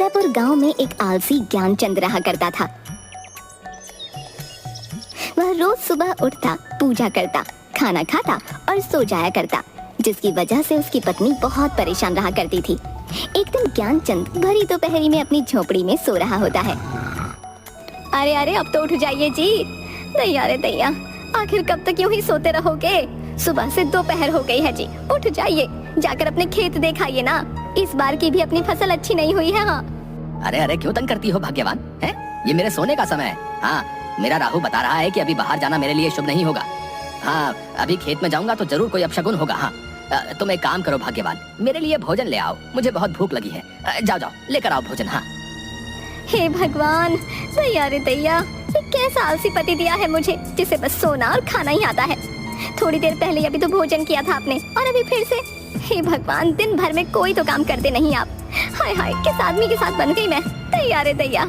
उदयपुर गांव में एक आलसी ज्ञानचंद रहा करता था। वह रोज सुबह उठता, पूजा करता, खाना खाता और सो जाया करता, जिसकी वजह से उसकी पत्नी बहुत परेशान रहा करती थी। एक दिन ज्ञानचंद भरी दोपहरी में अपनी झोपड़ी में सो रहा होता है। अरे अरे अब तो उठ जाइए जी। दैया रे दैया, आखिर कब तक यूं ही सोते रहोगे? सुबह से दोपहर हो गई है जी, उठ जाइए, जाकर अपने खेत देखाइए ना। इस बार की भी अपनी फसल अच्छी नहीं हुई है। हाँ। अरे अरे क्यों तंग करती हो भाग्यवान? है ये मेरे सोने का समय है। हाँ, मेरा राहु बता रहा है कि अभी बाहर जाना मेरे लिए शुभ नहीं होगा। हाँ, अभी खेत में जाऊंगा तो जरूर कोई अपशगुन होगा। हाँ, तुम एक काम करो भाग्यवान, मेरे लिए भोजन ले आओ, मुझे बहुत भूख लगी है। जाओ जाओ लेकर आओ भोजन। हाँ। हे भगवान, दैया रे दैया, ये कैसा आलसी पति दिया है मुझे, जिसे बस सोना और खाना ही आता है। थोड़ी देर पहले अभी तो भोजन किया था आपने और अभी फिर से। हे भगवान, दिन भर में कोई तो काम करते नहीं आप। हाय हाय, किस आदमी के साथ बन गई मैं। दैया रे दैया।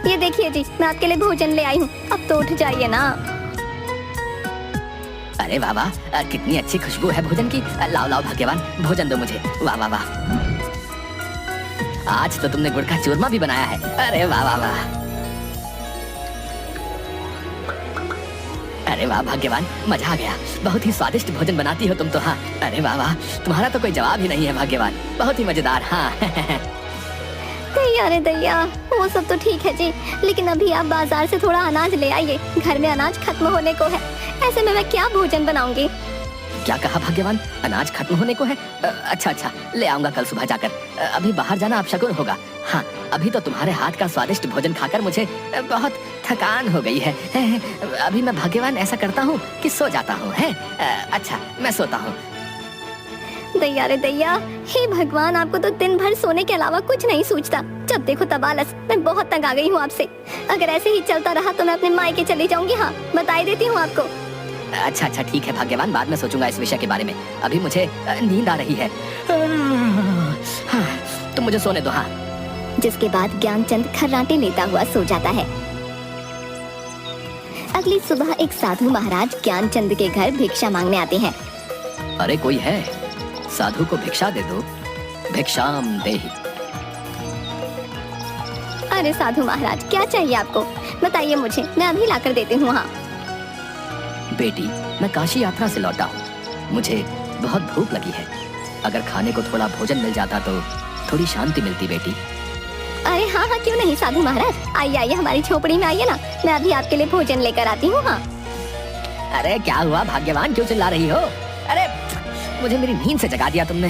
ये देखिए जी, मैं आपके लिए भोजन ले आई हूँ, अब तो उठ जाइए ना। अरे वाह वाह, कितनी अच्छी खुशबू है भोजन की। लाओ लाओ भाग्यवान, भोजन दो मुझे। वाह वाह वाह, आज तो तुमने गुड़ का चूरमा भी बनाया है। अरे वाह वाह वाह, अरे वाह भाग्यवान, मजा आ गया। बहुत ही स्वादिष्ट भोजन बनाती हो तुम तो। हाँ, अरे वाह वाह, तुम्हारा तो कोई जवाब ही नहीं है भाग्यवान, बहुत ही मजेदार। हाँ। दैया रे दैया, वो सब तो ठीक है जी, लेकिन अभी आप बाजार से थोड़ा अनाज ले आइए, घर में अनाज खत्म होने को है। ऐसे में मैं क्या भोजन बनाऊंगी? क्या कहा भाग्यवान? अनाज खत्म होने को है? अच्छा अच्छा, ले आऊंगा कल सुबह जाकर। अभी बाहर जाना अपशगुन होगा। हाँ, अभी तो तुम्हारे हाथ का स्वादिष्ट भोजन खाकर मुझे बहुत थकान हो गई है। अभी मैं भाग्यवान ऐसा करता हूँ कि सो जाता हूँ। अच्छा, मैं सोता हूँ। दैया रे दैया, हे भगवान, आपको तो दिन भर सोने के अलावा कुछ नहीं सूझता। जब देखो तब आलस। मैं बहुत तंग आ गई हूँ आपसे। अगर ऐसे ही चलता रहा तो मैं अपने मायके चली जाऊंगी। हाँ, बता ही देती हूँ आपको। अच्छा अच्छा ठीक है भाग्यवान, बाद में सोचूंगा इस विषय के बारे में। अभी मुझे नींद आ रही है। हाँ, तुम मुझे सोने दो। हाँ। जिसके बाद ज्ञानचंद खर्राटे लेता हुआ सो जाता है। अगली सुबह एक साधु महाराज ज्ञानचंद के घर भिक्षा मांगने आते हैं। अरे कोई है, साधु को भिक्षा दे दो, भिक्षाम देहि। अरे साधु महाराज, क्या चाहिए आपको? बताइए मुझे, मैं अभी लाकर देती हूँ। हाँ। बेटी, मैं काशी यात्रा से लौटा हूँ, मुझे बहुत भूख लगी है। अगर खाने को थोड़ा भोजन मिल जाता तो थोड़ी शांति मिलती बेटी। अरे हाँ हाँ, क्यों नहीं साधु महाराज, आइए आइए, हमारी झोपड़ी में आइए ना, मैं अभी आपके लिए भोजन लेकर आती हूँ। हाँ। अरे क्या हुआ भाग्यवान, क्यों चिल्ला रही हो? अरे मुझे मेरी नींद से जगा दिया तुमने।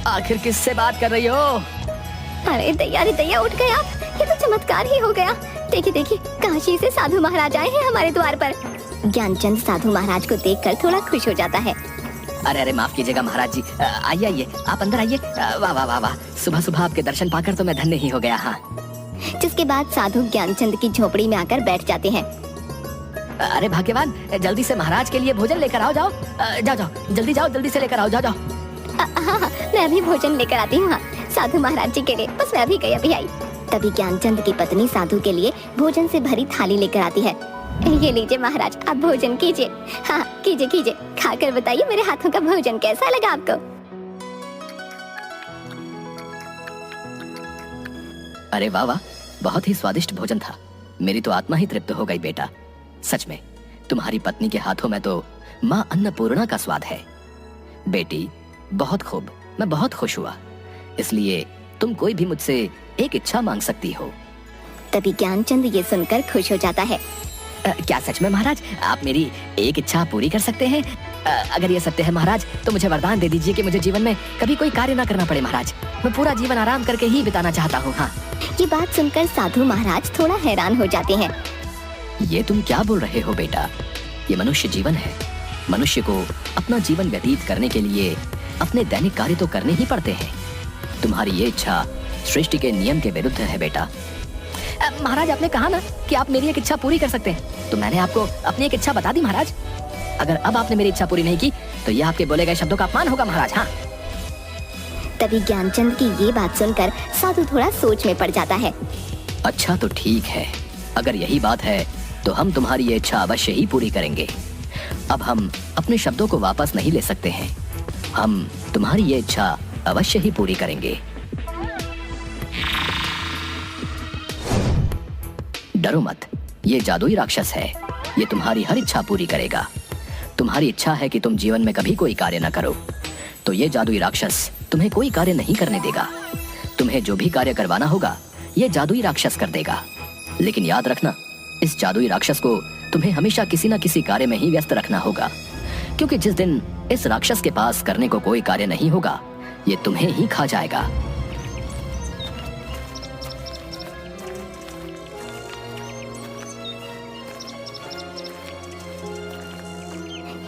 आखिर किससे बात कर रही हो? अरे दैया रे दैया, उठ गए आप, ये तो चमत्कार ही हो गया। देखिए देखिए, काशी से साधु महाराज आए हैं हमारे द्वार पर। ज्ञानचंद साधु महाराज को देखकर थोड़ा खुश हो जाता है। अरे अरे माफ कीजिएगा महाराज जी, आइए आइए, आप अंदर आइए। वाह वाह वाह वाह, सुबह सुबह आपके दर्शन पाकर तो मैं धन्य ही हो गया। हाँ। जिसके बाद साधु ज्ञानचंद की झोपड़ी में आकर बैठ जाते हैं। अरे भाग्यवान, जल्दी से महाराज के लिए भोजन लेकर आओ। जाओ जाओ जाओ, जल्दी जाओ, जल्दी से लेकर आओ। जाओ जाओ। हाँ हाँ, मैं अभी भोजन लेकर आती हूँ। हाँ, साधु महाराज जी के लिए, बस मैं अभी गई, अभी आई। तभी ज्ञानचंद की पत्नी साधु के लिए भोजन से भरी थाली लेकर आती है। ये लीजिए महाराज, आप भोजन कीजिए। हाँ, कीजिए कीजिए, खाकर बताइए मेरे हाथों का भोजन कैसा लगा आपको। अरे वाह वाह, बहुत ही स्वादिष्ट भोजन था। मेरी तो आत्मा ही तृप्त हो गई बेटा। सच में तुम्हारी पत्नी के हाथों में तो माँ अन्नपूर्णा का स्वाद है। बेटी बहुत खूब, मैं बहुत खुश हुआ। इसलिए तुम कोई भी मुझसे एक इच्छा मांग सकती हो। तभी ज्ञानचंद ये सुनकर खुश हो जाता है। क्या सच में महाराज, आप मेरी एक इच्छा पूरी कर सकते हैं? अगर ये सत्य है महाराज, तो मुझे वरदान दे दीजिए कि मुझे जीवन में कभी कोई कार्य ना करना पड़े महाराज। मैं पूरा जीवन आराम करके ही बिताना चाहता हूँ। हाँ। ये बात सुनकर साधु महाराज थोड़ा हैरान हो जाते हैं। ये तुम क्या बोल रहे हो बेटा? ये मनुष्य जीवन है। मनुष्य को अपना जीवन व्यतीत करने के लिए अपने दैनिक कार्य तो करने ही पड़ते हैं। तुम्हारी ये इच्छा सृष्टि के नियम के विरुद्ध है बेटा। महाराज, आपने कहा ना कि आप मेरी एक इच्छा पूरी कर सकते हैं, तो मैंने आपको अपनी एक इच्छा बता दी महाराज। अगर अब आपने मेरी इच्छा पूरी नहीं की तो यह आपके बोले गए शब्दों का अपमान होगा महाराज। हाँ। तभी ज्ञानचंद की ये बात सुनकर साधु थोड़ा सोच में पड़ जाता है। अच्छा तो ठीक है, अगर यही बात है तो हम तुम्हारी ये इच्छा अवश्य ही पूरी करेंगे। अब हम अपने शब्दों को वापस नहीं ले सकते हैं। हम तुम्हारी ये इच्छा अवश्य ही पूरी करेंगे। डरो मत, ये जादुई राक्षस है, ये तुम्हारी हर इच्छा पूरी करेगा। तुम्हारी इच्छा है कि तुम जीवन में कभी कोई कार्य न करो, तो ये जादुई राक्षस तुम्हें कोई कार्य नहीं करने देगा। तुम्हें जो भी कार्य करवाना होगा ये जादुई राक्षस कर देगा। लेकिन याद रखना, इस जादुई राक्षस को तुम्हें हमेशा किसी न किसी कार्य में ही व्यस्त रखना होगा, क्योंकि जिस दिन इस राक्षस के पास करने को कोई कार्य नहीं होगा, ये तुम्हें ही खा जाएगा।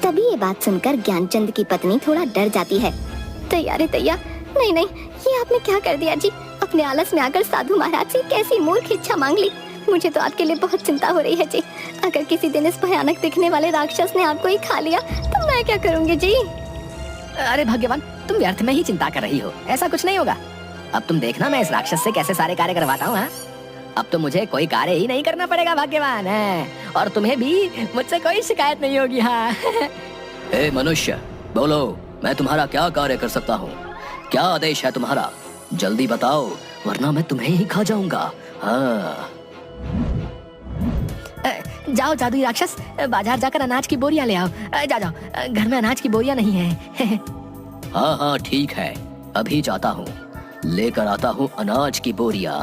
तभी ये बात सुनकर ज्ञानचंद की पत्नी थोड़ा डर जाती है। तैयार है तैयार, नहीं नहीं, ये आपने क्या कर दिया जी? अपने आलस में आकर साधु महाराज से कैसी मूर्ख इच्छा मांग ली। मुझे तो आपके लिए बहुत चिंता हो रही है जी। अगर किसी दिन इस भयानक दिखने वाले राक्षस ने आपको ही खा लिया तो मैं क्या करूंगी जी? अरे भाग्यवान, तुम व्यर्थ में ही चिंता कर रही हो, ऐसा कुछ नहीं होगा। अब तुम देखना मैं इस राक्षस से कैसे सारे कार्य करवाता हूँ। अब तो मुझे कोई कार्य ही नहीं करना पड़ेगा भाग्यवान है, और तुम्हें भी मुझसे कोई शिकायत नहीं होगी। हाँ। हे मनुष्य, बोलो, मैं तुम्हारा क्या कार्य कर सकता हूँ? क्या आदेश है तुम्हारा? जल्दी बताओ, वरना मैं तुम्हें ही खा जाऊंगा। हाँ। जाओ जादुई राक्षस, बाजार जाकर अनाज की बोरियां ले आओ। जा जाओ, घर में अनाज की बोरियां नहीं है। हाँ हाँ ठीक है, अभी जाता हूँ, लेकर आता हूँ अनाज की बोरियां।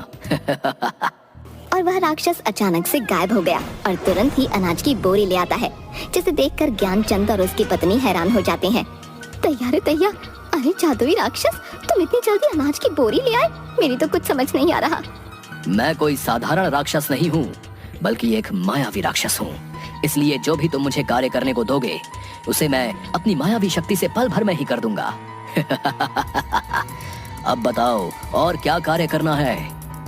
और वह राक्षस अचानक से गायब हो गया और तुरंत ही अनाज की बोरी ले आता है, जिसे देखकर ज्ञानचंद और उसकी पत्नी हैरान हो जाते हैं। तैयार है तैयार, अरे जादुई राक्षस, तुम इतनी जल्दी अनाज की बोरी ले आए? मेरी तो कुछ समझ नहीं आ रहा। मैं कोई साधारण राक्षस नहीं हूँ, बल्कि एक मायावी राक्षस हूँ। इसलिए जो भी तुम मुझे कार्य करने को दोगे, उसे मैं अपनी मायावी शक्ति से पल भर में ही कर दूंगा। अब बताओ और क्या कार्य करना है,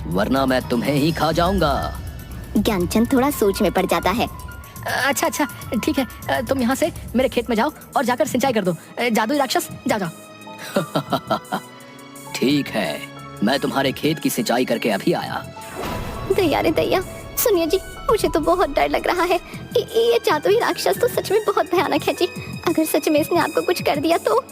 वरना मैं तुम्हें ही खा जाऊंगा। ज्ञानचंद थोड़ा सोच में पड़ जाता है। अच्छा अच्छा ठीक है, तुम यहाँ से मेरे खेत में जाओ और जाकर सिंचाई कर दो। जादुई राक्षस, जाओ जाओ। ठीक है, मैं तुम्हारे खेत की सिंचाई करके अभी आया। तैयार है तैयार, सुनिए जी, मुझे तो बहुत डर लग रहा है। ये जादुई राक्षस तो सच में बहुत भयानक है जी। अगर सच में इसने आपको कुछ कर दिया तो?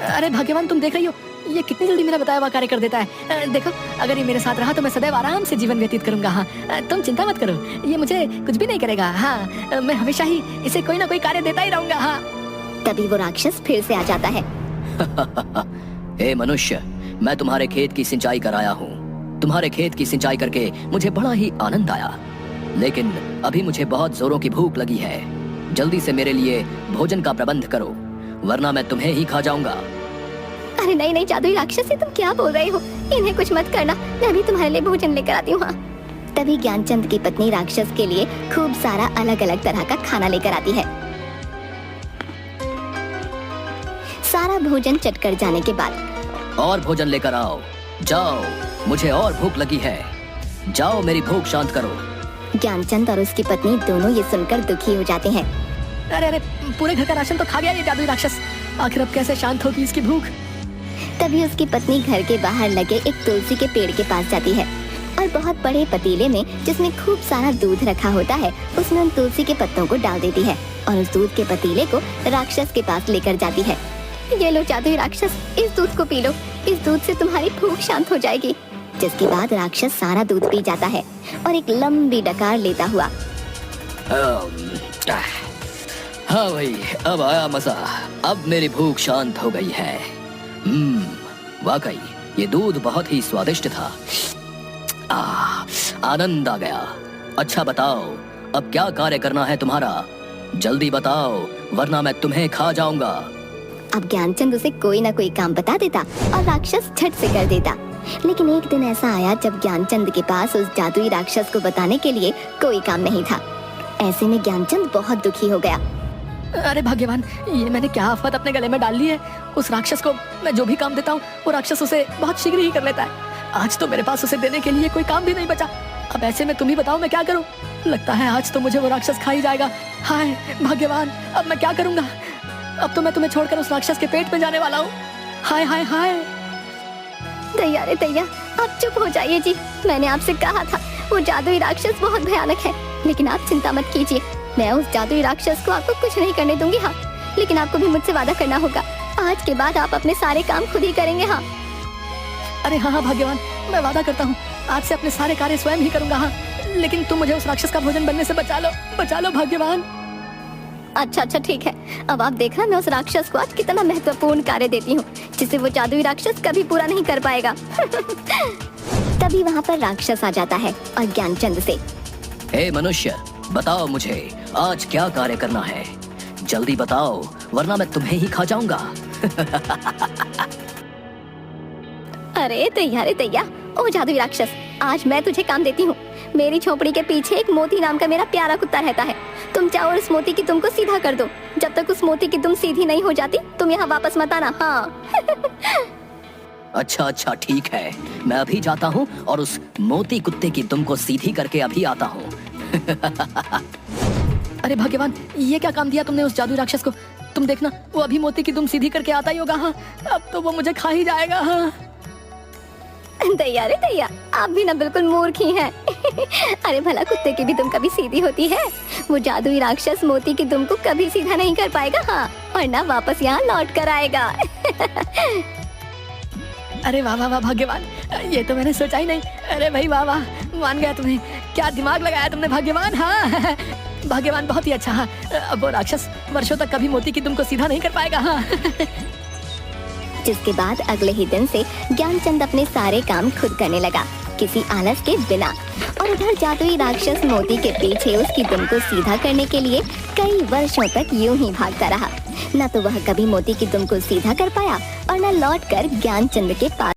अरे भाग्यवान, तुम देख रही हो ये कितनी जल्दी मेरा बताया हुआ कार्य कर देता है। देखो, अगर ये मेरे साथ रहा तो मैं सदैव आराम से जीवन व्यतीत करूंगा। हाँ, तुम चिंता मत करो, ये मुझे कुछ भी नहीं करेगा। हाँ, मैं हमेशा ही इसे कोई ना कोई कार्य देता ही रहूंगा। हाँ। तभी वो राक्षस फिर से आ जाता है। हे मनुष्य, मैं तुम्हारे खेत की सिंचाई कराया हूँ। तुम्हारे खेत की सिंचाई करके मुझे बड़ा ही आनंद आया, लेकिन अभी मुझे बहुत जोरों की भूख लगी है। जल्दी से मेरे लिए भोजन का प्रबंध करो, वरना मैं तुम्हें ही खा जाऊंगा। अरे नहीं नहीं जादुई राक्षस, तुम क्या बोल रहे हो? इन्हें कुछ मत करना, मैं भी तुम्हारे लिए भोजन लेकर आती हूँ। तभी ज्ञानचंद की पत्नी राक्षस के लिए खूब सारा अलग अलग तरह का खाना लेकर आती है। सारा भोजन चट कर जाने के बाद और भोजन लेकर आओ, जाओ, मुझे और भूख लगी है, जाओ मेरी भूख शांत करो। ज्ञानचंद और उसकी पत्नी दोनों ये सुनकर दुखी हो जाते हैं। अरे अरे, पूरे घर का राशन तो खा गया ये जादुई राक्षस, आखिर अब कैसे शांत होगी इसकी भूख? तभी उसकी पत्नी घर के बाहर लगे एक तुलसी के पेड़ के पास जाती है और बहुत बड़े पतीले में, जिसमें खूब सारा दूध रखा होता है, उसमें उन तुलसी के पत्तों को डाल देती है और उस दूध के पतीले को राक्षस के पास लेकर जाती है। ये लो जादुई राक्षस, इस दूध को पी लो, इस दूध से तुम्हारी भूख शांत हो जाएगी। जिसके बाद राक्षस सारा दूध पी जाता है और एक लंबी डकार लेता हुआ। हाँ भाई, अब आया मजा, अब मेरी भूख शांत हो गई है। वाकई ये दूध बहुत ही स्वादिष्ट था। आनंद आ गया। अच्छा बताओ, अब क्या कार्य करना है तुम्हारा? जल्दी बताओ, वरना मैं तुम्हें खा जाऊंगा। अब ज्ञानचंद उसे कोई ना कोई काम बता देता और राक्षस झट से कर देता। लेकिन एक दिन ऐसा आया जब ज्ञानचंद के पास उस जादुई राक्षस को बताने के लिए कोई काम नहीं था। ऐसे में ज्ञानचंद बहुत दुखी हो गया। अरे भाग्यवान, ये मैंने क्या आफत अपने गले में डाल ली है। उस राक्षस को मैं जो भी काम देता हूँ, वो राक्षस उसे बहुत शीघ्र ही कर लेता है। आज तो मेरे पास उसे देने के लिए कोई काम भी नहीं बचा। अब ऐसे में तुम ही बताओ मैं क्या करूँ? लगता है आज तो मुझे वो राक्षस खा ही जाएगा। हाय भाग्यवान, अब मैं क्या करूँगा? अब तो मैं तुम्हें छोड़कर उस राक्षस के पेट में जाने वाला हूँ। हाय हाय हाय। तैयार है तैयार, आप चुप हो जाइए जी। मैंने आपसे कहा था वो जादुई राक्षस बहुत भयानक है, लेकिन आप चिंता मत कीजिए, मैं उस जादुई राक्षस को आपको कुछ नहीं करने दूंगी। हाँ, लेकिन आपको भी मुझसे वादा करना होगा, आज के बाद आप अपने सारे काम खुद ही करेंगे। हाँ अरे हाँ हाँ भाग्यवान, मैं वादा करता हूँ आज से अपने सारे कार्य स्वयं ही करूंगा। हाँ, लेकिन तुम मुझे उस राक्षस का भोजन बनने से बचा लो भाग्यवान। अच्छा अच्छा ठीक है, अब आप देखना मैं उस राक्षस को आज कितना महत्वपूर्ण कार्य देती हूँ जिसे वो जादुई राक्षस कभी पूरा नहीं कर पाएगा। तभी वहाँ पर राक्षस आ जाता है और ज्ञानचंद से, हे मनुष्य, बताओ मुझे आज क्या कार्य करना है, जल्दी बताओ वरना मैं तुम्हें ही खा जाऊंगा। अरे दैया, ओ जादुई राक्षस, आज मैं तुझे काम देती हूँ। मेरी झोपड़ी के पीछे एक मोती नाम का मेरा प्यारा कुत्ता रहता है। तुम चाहो उस मोती की तुम को सीधा कर दो। जब तक उस मोती की तुम सीधी नहीं हो जाती तुम यहाँ वापस मत आना। हाँ। अच्छा ठीक है, मैं अभी जाता हूँ और उस मोती कुत्ते की दुम को सीधी करके अभी आता हूँ। अरे भाग्यवान, ये क्या काम दिया तुमने उस जादू राक्षस को? तुम देखना वो अभी मोती की दुम सीधी करके आता ही होगा। हाँ, अब तो वो मुझे खा ही जाएगा। हाँ दैया, आप भी ना बिल्कुल मूर्ख ही हैं। अरे भला कुत्ते की भी दुम कभी सीधी होती है? वो जादुई राक्षस मोती की दुम को कभी सीधा नहीं कर पाएगा। हाँ, और ना वापस यहाँ लौट कर आएगा। अरे वाह भाग्यवान, ये तो मैंने सोचा ही नहीं। अरे भाई वाह, मान गया तुम्हें, क्या दिमाग लगाया तुमने भाग्यवान। हाँ भाग्यवान, बहुत ही अच्छा। हाँ, अब वो राक्षस वर्षों तक कभी मोती की दुम को सीधा नहीं कर पाएगा। हाँ। जिसके बाद अगले ही दिन से ज्ञानचंद अपने सारे काम खुद करने लगा, किसी आलस के बिना। और उधर जादुई राक्षस मोती के पीछे उसकी दुम को सीधा करने के लिए कई वर्षों तक यूं ही भागता रहा। न तो वह कभी मोती की दुम को सीधा कर पाया और न लौटकर ज्ञानचंद के पास